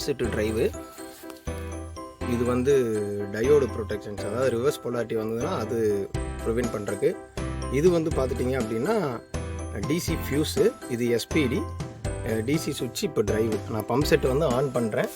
Set drive. இது வந்து diode protections, அதாவது ரிவர்ஸ் பொலாரிட்டி வந்ததுன்னா அது ப்ரிவென்ட் பண்ணுறதுக்கு. இது வந்து பார்த்துட்டிங்க அப்படின்னா டிசி ஃபியூஸு, இது எஸ்பிடி டிசி சுவிட்ச். இப்போ டிரைவு நான் பம்ப் செட் வந்து ஆன் பண்ணுறேன்.